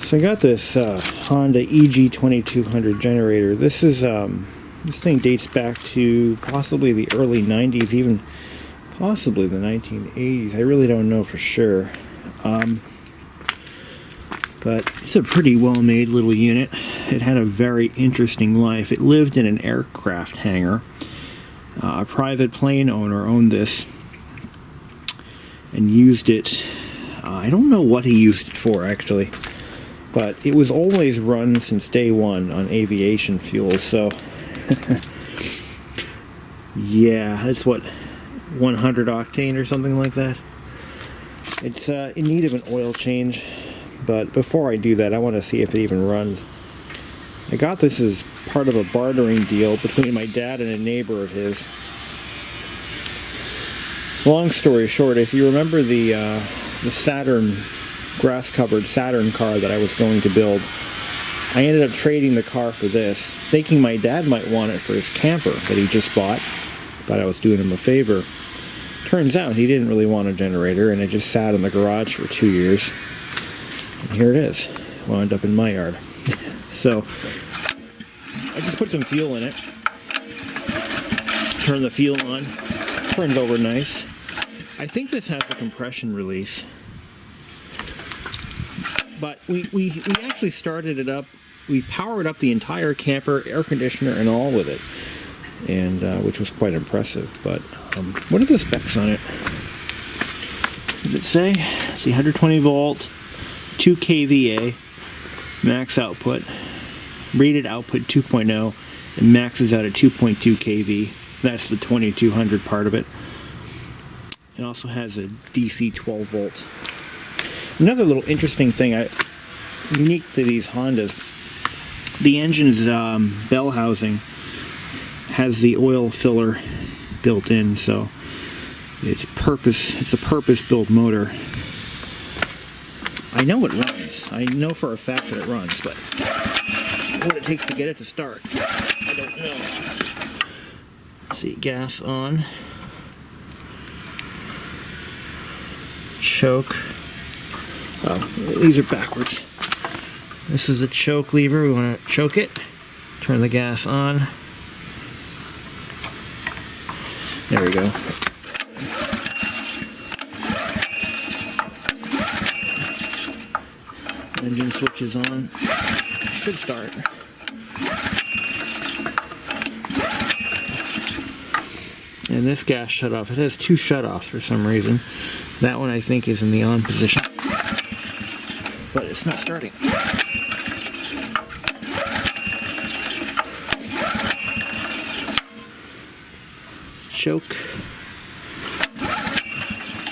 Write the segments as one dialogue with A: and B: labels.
A: So I got this Honda EG2200 generator. This is this thing dates back to possibly the early 90s, even possibly the 1980s. I really don't know for sure. But it's a pretty well-made little unit. It had a very interesting life. It lived in an aircraft hangar. A private plane owner owned this and used it. I don't know what he used it for, actually. But it was always run since day one on aviation fuel, so yeah, that's what, 100 octane or something like that. It's in need of an oil change, but before I do that, I want to see if it even runs. I got this as part of a bartering deal between my dad and a neighbor of his. Long story short, if you remember the Saturn, grass-covered Saturn car that I was going to build, I ended up trading the car for this, thinking my dad might want it for his camper that he just bought. Thought I was doing him a favor. Turns out he didn't really want a generator, and it just sat in the garage for 2 years. And here it is. Wound up in my yard. So I just put some fuel in it. Turn the fuel on. Turns over nice. I think this has a compression release. But we actually started it up. We powered up the entire camper, air conditioner and all with it, and which was quite impressive. But what are the specs on it? Does it say? See, 120 volt, 2 kVA, max output, rated output 2.0, and maxes out at 2.2 kV. That's the 2200 part of it. It also has a DC 12 volt. Another little interesting thing, unique to these Hondas, the engine's bell housing has the oil filler built in, so it's a purpose-built motor. I know it runs. I know for a fact that it runs, but what it takes to get it to start, I don't know. Let's see, gas on. Choke. Oh, these are backwards. This is a choke lever. We want to choke it. Turn the gas on. There we go. Engine switches on. Should start. And this gas shut off. It has 2 shutoffs for some reason. That one I think is in the on position. But it's not starting. Choke.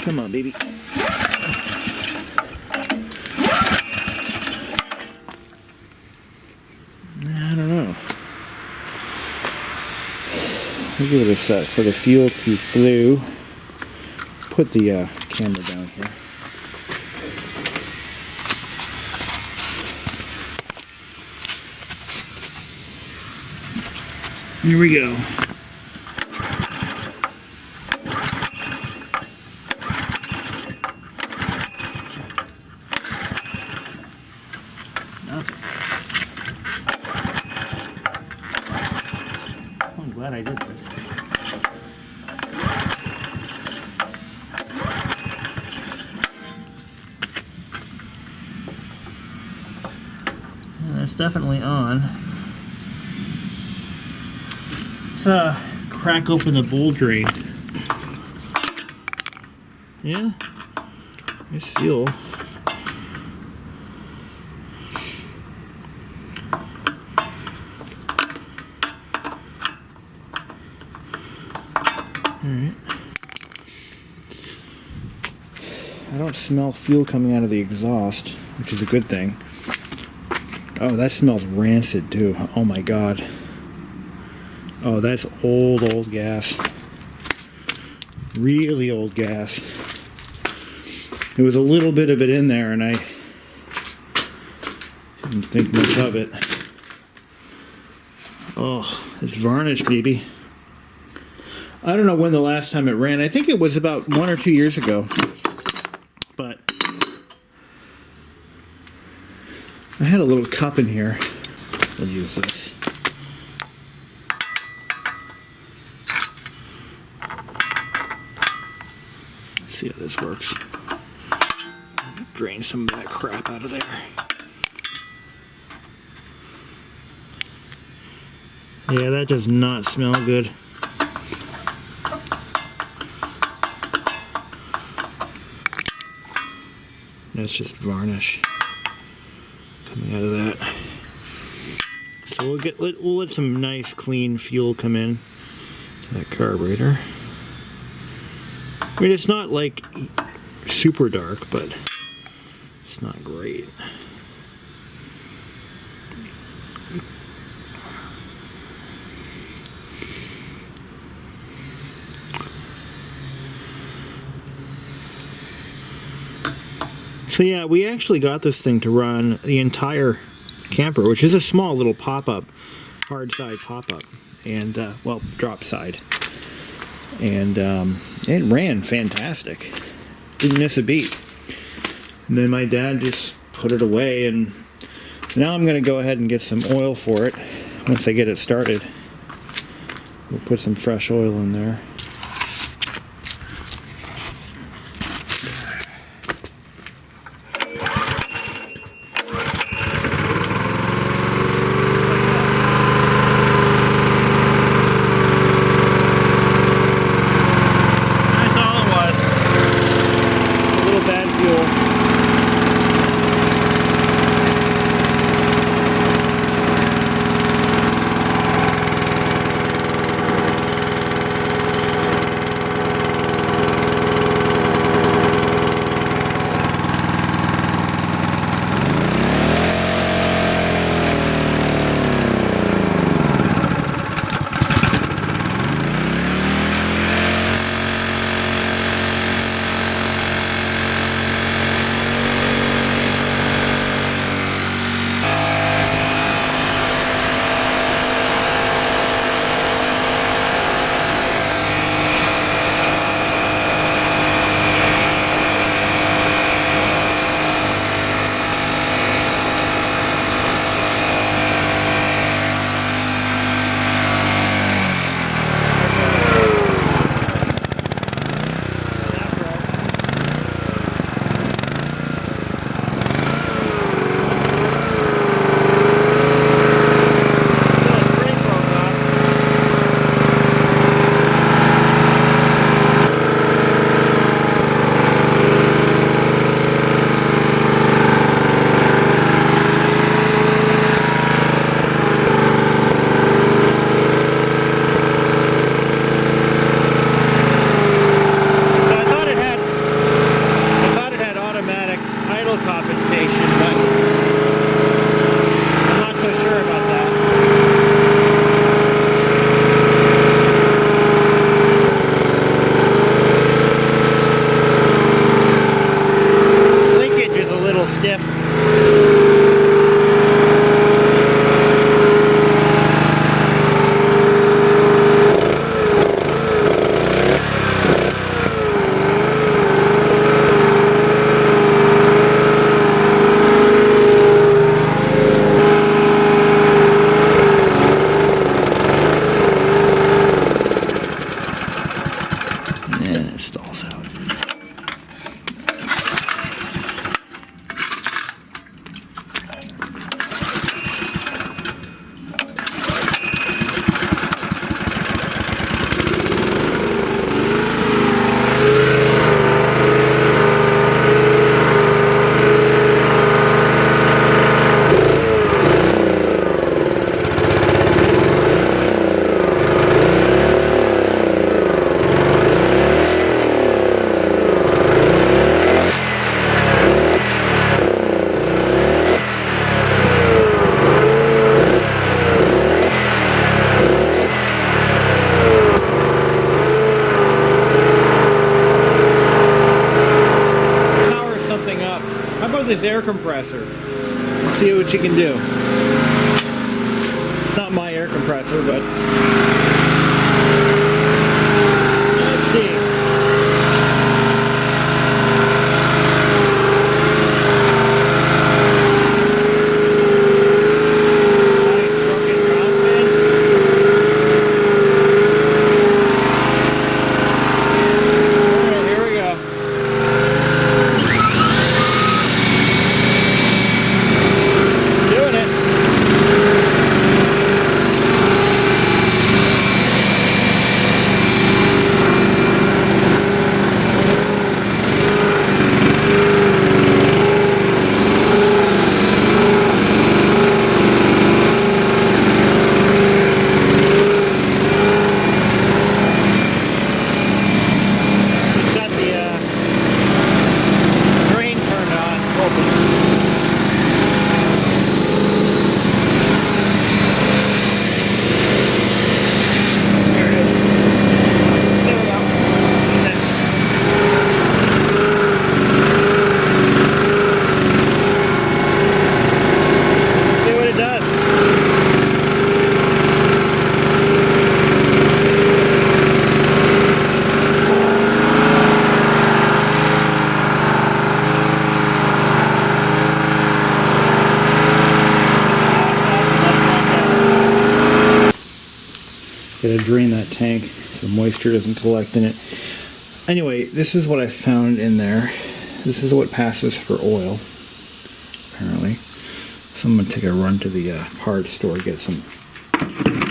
A: Come on, baby. I don't know. I'll give it a set for the fuel to flow. Put the camera down here. Here we go. Nothing. Oh, I'm glad I did this. It's definitely on. Let's crack open the bowl drain. Yeah, there's fuel. Alright. I don't smell fuel coming out of the exhaust, which is a good thing. Oh, that smells rancid too. Oh my god. Oh, that's old gas. Really old gas. There was a little bit of it in there and I didn't think much of it. Oh, it's varnished, baby. I don't know when the last time it ran. I think it was about 1 or 2 years ago. But I had a little cup in here. I'll use this. Let's see how this works. Drain some of that crap out of there. Yeah, that does not smell good. That's just varnish coming out of that. So we'll let some nice clean fuel come in to that carburetor. I mean, it's not like super dark, but it's not great. So yeah, we actually got this thing to run the entire camper, which is a small little pop-up, hard side pop-up, and well, drop side, and it ran fantastic. Didn't miss a beat. And then my dad just put it away, and now I'm going to go ahead and get some oil for it. Once I get it started, we'll put some fresh oil in there. This air compressor. Let's see what you can do. It's not my air compressor, but let's see. Gotta drain that tank so moisture doesn't collect in it. Anyway, this is what I found in there. This is what passes for oil, apparently. So I'm gonna take a run to the parts store, get some. I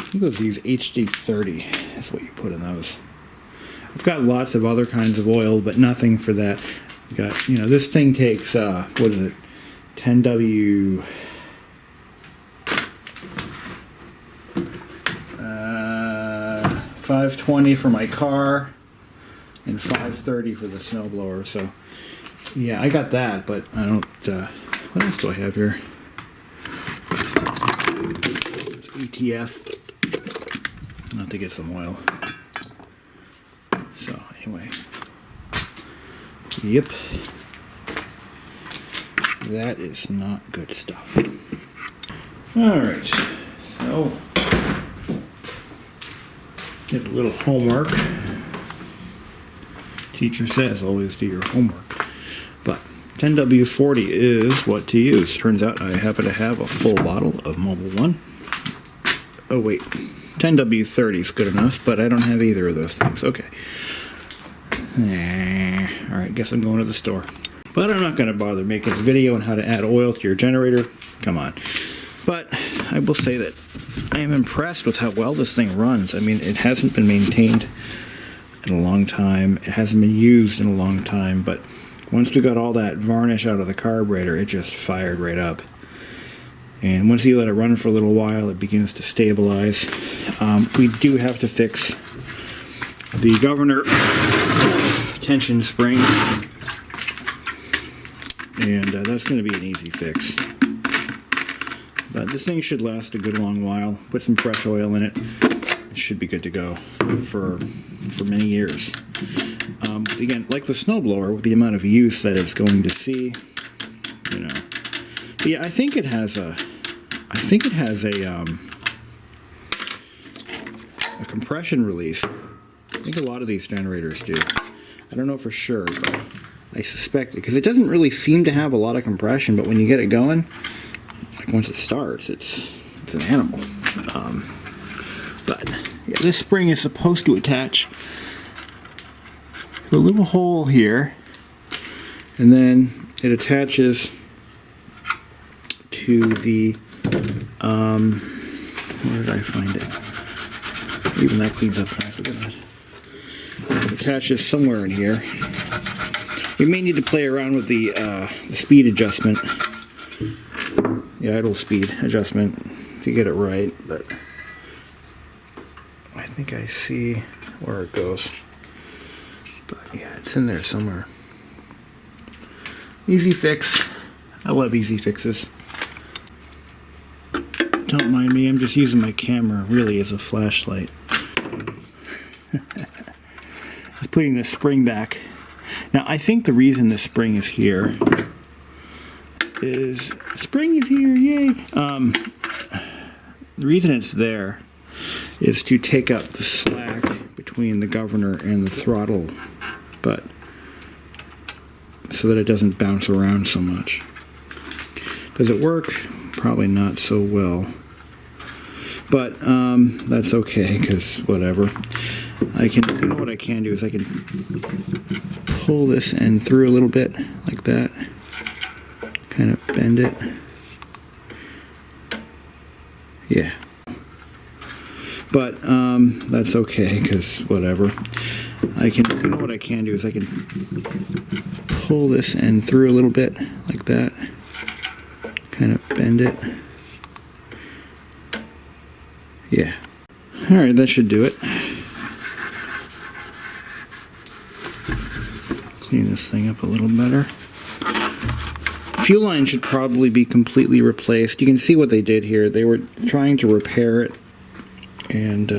A: think those use HD30. That's what you put in those. I've got lots of other kinds of oil, but nothing for that. You got, you know, this thing takes what is it? 10W. 520 for my car and 530 for the snowblower. So yeah, I got that, but I don't. What else do I have here? It's ETF. I'll have to get some oil. So anyway, yep, that is not good stuff. All right, so get a little homework. Teacher says always do your homework. But 10W40 is what to use. Turns out I happen to have a full bottle of Mobile One. Oh wait, 10W30 is good enough, but I don't have either of those things. Okay. Alright, guess I'm going to the store. But I'm not going to bother making a video on how to add oil to your generator. Come on. But I will say that I am impressed with how well this thing runs. I mean, it hasn't been maintained in a long time. It hasn't been used in a long time. But once we got all that varnish out of the carburetor, it just fired right up. And once you let it run for a little while, it begins to stabilize. We do have to fix the governor tension spring. And that's going to be an easy fix. But this thing should last a good long while. Put some fresh oil in it. It should be good to go for many years. Again, like the snowblower, with the amount of use that it's going to see, you know. But yeah, I think it has a compression release. I think a lot of these generators do. I don't know for sure, but I suspect it, because it doesn't really seem to have a lot of compression, but when you get it going, like once it starts, it's an animal. But yeah, this spring is supposed to attach to a little hole here, and then it attaches to the where did I find it? Even that cleans up fast. Look at that. It attaches somewhere in here. We may need to play around with the speed adjustment, the idle speed adjustment, to get it right, but I think I see where it goes. But yeah, it's in there somewhere. Easy fix. I love easy fixes. Don't mind me, I'm just using my camera really as a flashlight. Just putting the spring back. Now, I think the reason the spring is here is... Spring is here, yay! The reason it's there is to take up the slack between the governor and the throttle, but so that it doesn't bounce around so much. Does it work? Probably not so well. But that's okay, because whatever. I can, you know what I can do is I can pull this end through a little bit, like that. Kind of bend it. Yeah. But that's okay, because whatever. I can, you know what I can do is I can pull this end through a little bit, like that. Kind of bend it. Yeah. Alright, that should do it. Clean this thing up a little better. Fuel line should probably be completely replaced. You can see what they did here. They were trying to repair it. And,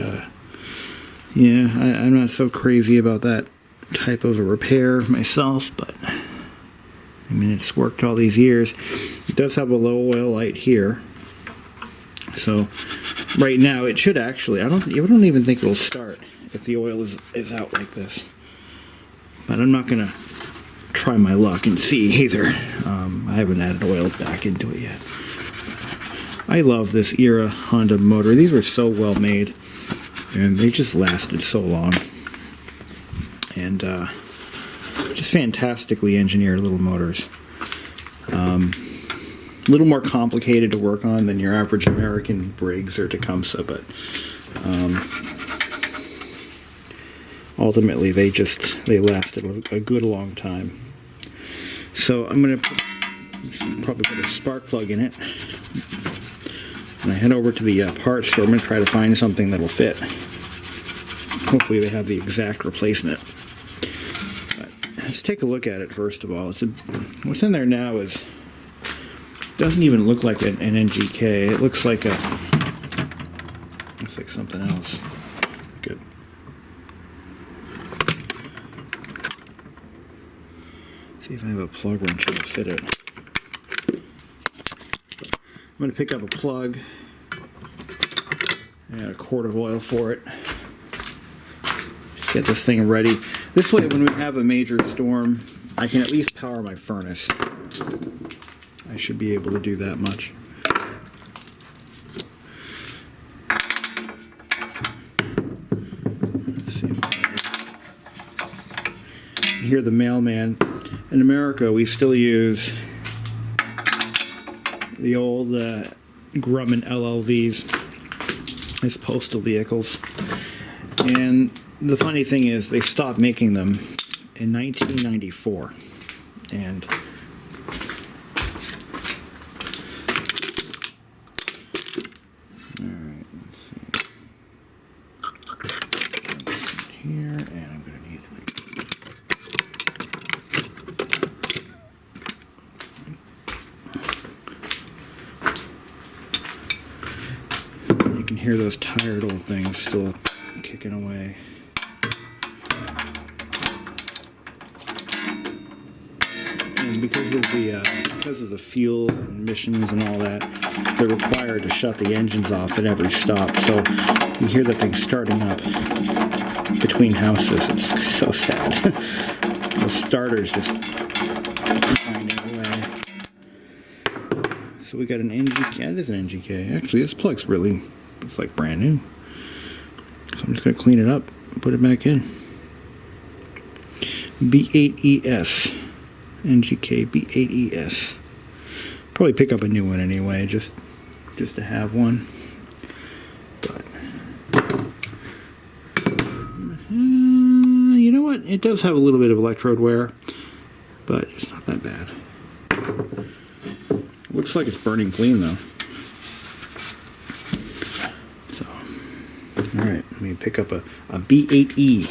A: yeah, I'm not so crazy about that type of a repair myself, but, I mean, it's worked all these years. It does have a low oil light here. So, right now, it should actually, I don't even think it'll start if the oil is out like this. But I'm not going to try my luck and see either. I haven't added oil back into it yet. I love this era Honda motor. These were so well made. And they just lasted so long. And just fantastically engineered little motors. A little more complicated to work on than your average American Briggs or Tecumseh, but ultimately they lasted a good long time. So I'm going to probably put a spark plug in it. And I head over to the parts store. I'm going to try to find something that'll fit. Hopefully they have the exact replacement. But let's take a look at it first of all. What's in there now doesn't even look like an NGK. It looks like something else. Good. See if I have a plug wrench that'll fit it. I'm going to pick up a plug and a quart of oil for it. Just get this thing ready. This way, when we have a major storm, I can at least power my furnace. I should be able to do that much. Let's see if you hear the mailman. In America, we still use the old Grumman LLVs as postal vehicles. And the funny thing is, they stopped making them in 1994. And alright, let's see. Here, and I'm going to need You can hear those tired old things still kicking away. And because of the fuel emissions and all that, they're required to shut the engines off at every stop. So you hear that thing starting up between houses. It's so sad. The starters just finding away. So we got an NGK. It is an NGK. Actually, this plug's really, it's like brand new. So I'm just going to clean it up and put it back in. B8ES. NGK B8ES. Probably pick up a new one anyway, just to have one. But you know what? It does have a little bit of electrode wear, but it's not that bad. Looks like it's burning clean though. So, all right, let me pick up a B8E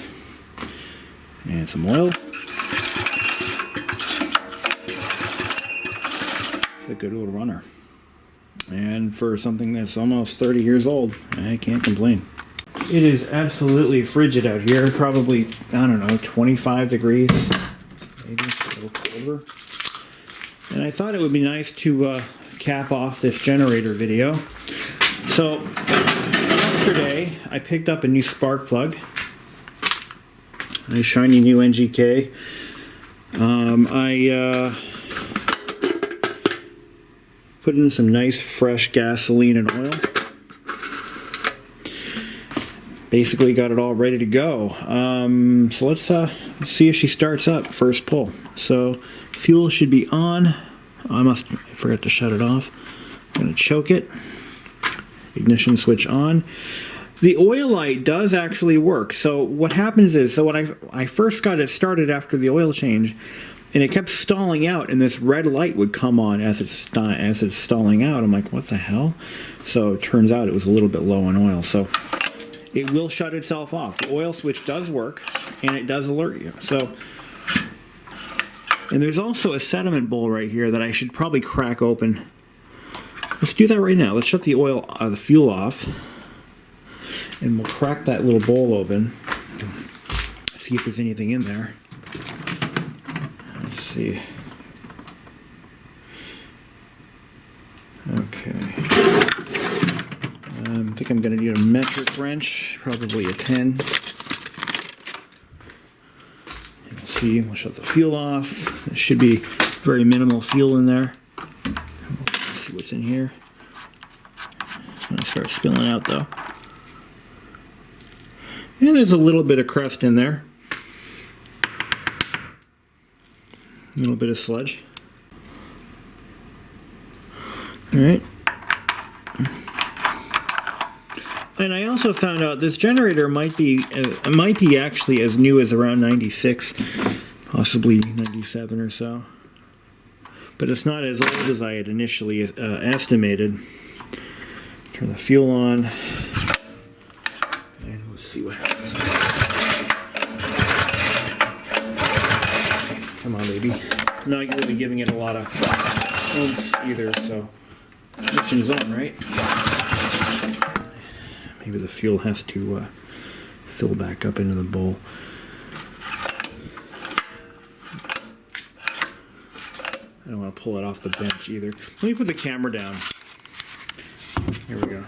A: and some oil. A good little runner, and for something that's almost 30 years old, I can't complain. It is absolutely frigid out here, probably, I don't know, 25 degrees, maybe a little colder. And I thought it would be nice to cap off this generator video. So yesterday I picked up a new spark plug, a shiny new NGK. I put in some nice fresh gasoline and oil. Basically got it all ready to go. So let's see if she starts up first pull. So fuel should be on. I forgot to shut it off. I'm going to choke it. Ignition switch on. The oil light does actually work. So what happens is, so when I first got it started after the oil change, and it kept stalling out, and this red light would come on as it's stalling out. I'm like, what the hell? So it turns out it was a little bit low on oil. So it will shut itself off. The oil switch does work, and it does alert you. So, and there's also a sediment bowl right here that I should probably crack open. Let's do that right now. Let's shut the fuel off, and we'll crack that little bowl open. See if there's anything in there. Let's see. Okay. I think I'm going to need a metric wrench, probably a 10. Let's see, we'll shut the fuel off. There should be very minimal fuel in there. Let's see what's in here. It's going to start spilling out though. And there's a little bit of crust in there. A little bit of sludge. All right. And I also found out this generator might be actually as new as around 96, possibly 97 or so. But it's not as old as I had initially estimated. Turn the fuel on, and we'll see what happens. Come on, baby. I'm not really giving it a lot of oomph either, so ignition's on, right? Maybe the fuel has to fill back up into the bowl. I don't want to pull it off the bench either. Let me put the camera down. Here we go.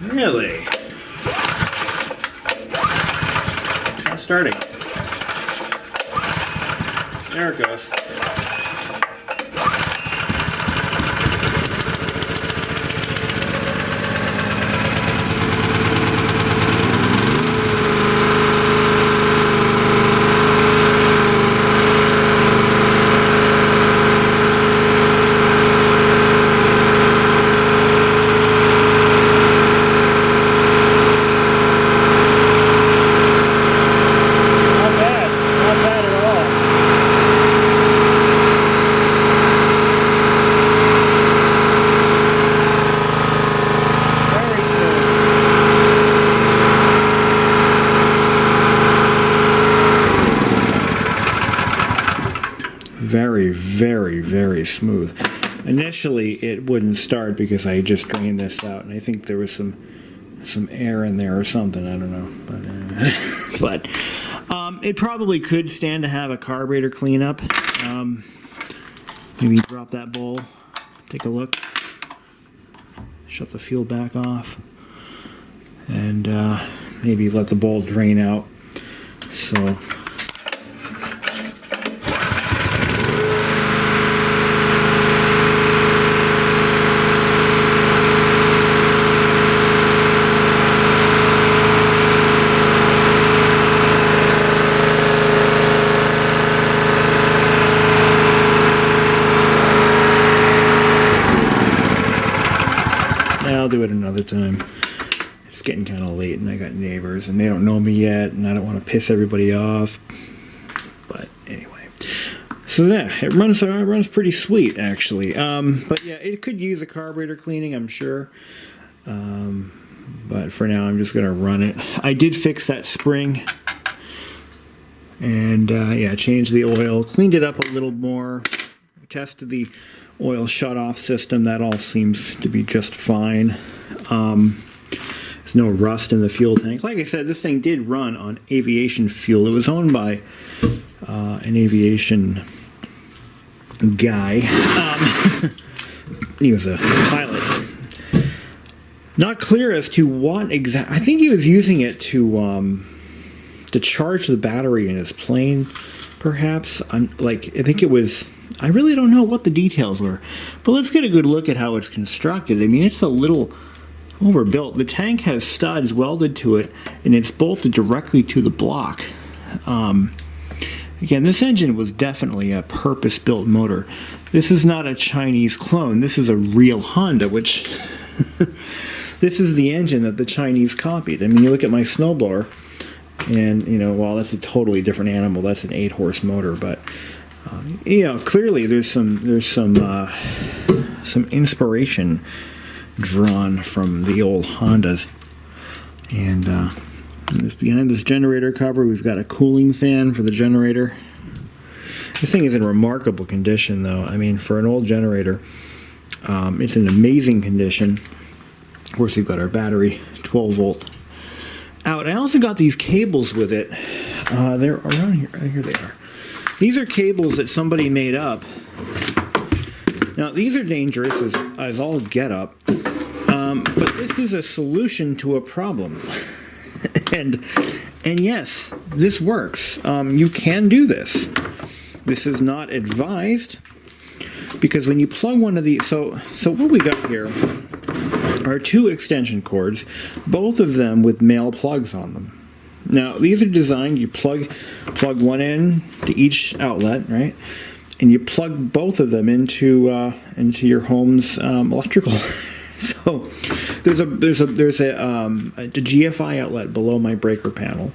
A: Really? Not starting. There it goes. Very smooth. Initially it wouldn't start because I just drained this out, and I think there was some air in there or something, I don't know, but it probably could stand to have a carburetor cleanup. Maybe drop that bowl, take a look, shut the fuel back off, and maybe let the bowl drain out. So I'll do it another time. It's getting kind of late and I got neighbors and they don't know me yet and I don't want to piss everybody off. But anyway. So yeah, it runs pretty sweet actually. But yeah, it could use a carburetor cleaning, I'm sure. But for now I'm just going to run it. I did fix that spring. And yeah, changed the oil, cleaned it up a little more, tested the oil shut-off system. That all seems to be just fine. There's no rust in the fuel tank. Like I said, this thing did run on aviation fuel. It was owned by an aviation guy. He was a pilot. Not clear as to what exact. I think he was using it to charge the battery in his plane, perhaps. I think it was. I really don't know what the details were, but let's get a good look at how it's constructed. I mean, it's a little overbuilt. The tank has studs welded to it, and it's bolted directly to the block. Again, this engine was definitely a purpose-built motor. This is not a Chinese clone. This is a real Honda, which this is the engine that the Chinese copied. I mean, you look at my snowblower, and you know, well, that's a totally different animal. That's an 8-horse motor, but you know, clearly there's some inspiration drawn from the old Hondas. And behind this generator cover, we've got a cooling fan for the generator. This thing is in remarkable condition, though. I mean, for an old generator, it's in amazing condition. Of course, we've got our battery, 12 volt out. I also got these cables with it. They're around here. Here they are. These are cables that somebody made up. Now, these are dangerous as all get up, but this is a solution to a problem. and yes, this works. You can do this. This is not advised, because when you plug one of these, so what we got here are two extension cords, both of them with male plugs on them. Now, these are designed, you plug one in to each outlet, right? And you plug both of them into your home's electrical. So there's a GFI outlet below my breaker panel,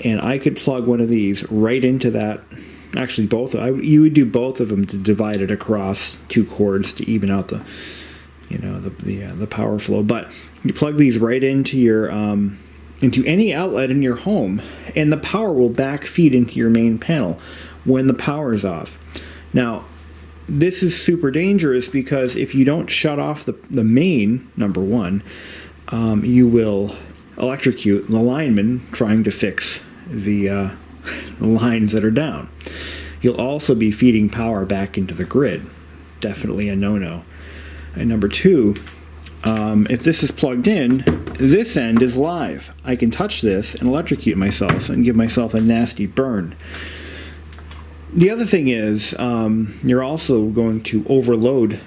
A: and I could plug one of these right into that. Actually, you would do both of them to divide it across two cords to even out the power flow. But you plug these right into your into any outlet in your home, and the power will backfeed into your main panel when the power is off. Now, this is super dangerous because if you don't shut off the main, number one, you will electrocute the lineman trying to fix the lines that are down. You'll also be feeding power back into the grid. Definitely a no-no. And number two, if this is plugged in, this end is live. I can touch this and electrocute myself and give myself a nasty burn. The other thing is, you're also going to overload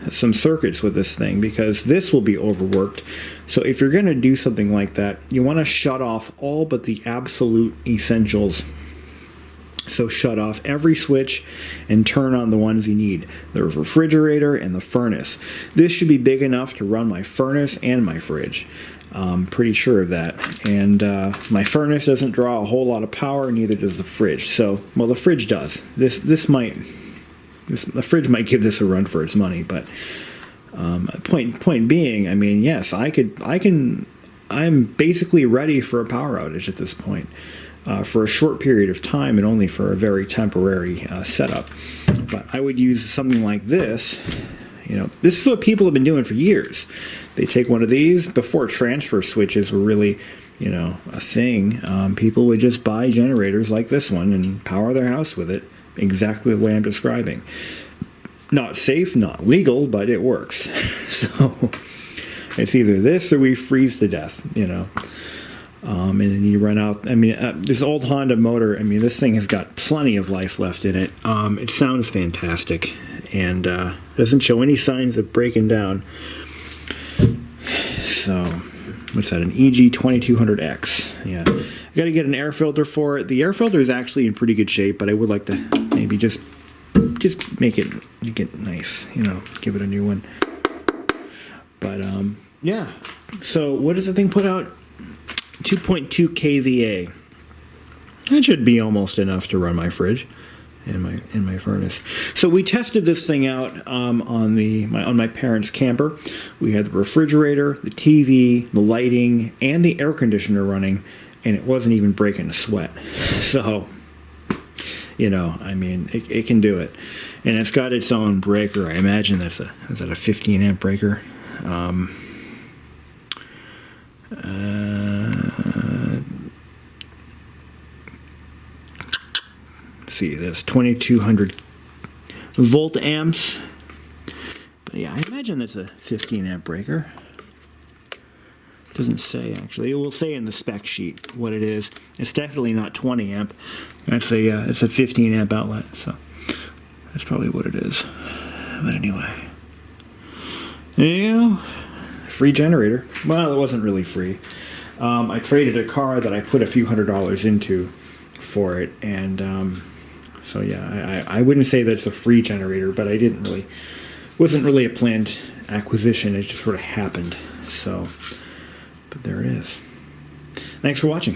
A: some circuits with this thing, because this will be overworked. So if you're going to do something like that, you want to shut off all but the absolute essentials. So shut off every switch and turn on the ones you need. The refrigerator and the furnace. This should be big enough to run my furnace and my fridge. I'm pretty sure of that. And my furnace doesn't draw a whole lot of power, neither does the fridge. So, well, the fridge does. The fridge might give this a run for its money, but point being, I mean, yes, I'm basically ready for a power outage at this point. For a short period of time and only for a very temporary setup. But I would use something like this. This is what people have been doing for years. They take one of these. Before transfer switches were really, a thing, people would just buy generators like this one and power their house with it exactly the way I'm describing. Not safe, not legal, but it works. So it's either this or we freeze to death, and then you run out. I mean, this old Honda motor, I mean, this thing has got plenty of life left in it. It sounds fantastic and doesn't show any signs of breaking down. So, what's that, an EG2200X? Yeah. I got to get an air filter for it. The air filter is actually in pretty good shape, but I would like to maybe just make it nice, give it a new one. But, yeah. So, what does the thing put out? 2.2 kVA. That should be almost enough to run my fridge and my furnace. So we tested this thing out on my parents' camper. We had the refrigerator, the TV, the lighting, and the air conditioner running, and it wasn't even breaking a sweat. So, I mean, it can do it, and it's got its own breaker. I imagine is that a 15 amp breaker? See, that's 2200 volt amps. But yeah, I imagine that's a 15 amp breaker. It doesn't say, actually. It will say in the spec sheet what it is. It's definitely not 20 amp. It's a 15 amp outlet, so that's probably what it is. But anyway, there you go. Free generator. Well, it wasn't really free. I traded a car that I put a few $100s into for it, and so yeah, I wouldn't say that it's a free generator, but wasn't really a planned acquisition. It just sort of happened. So, but there it is. Thanks for watching.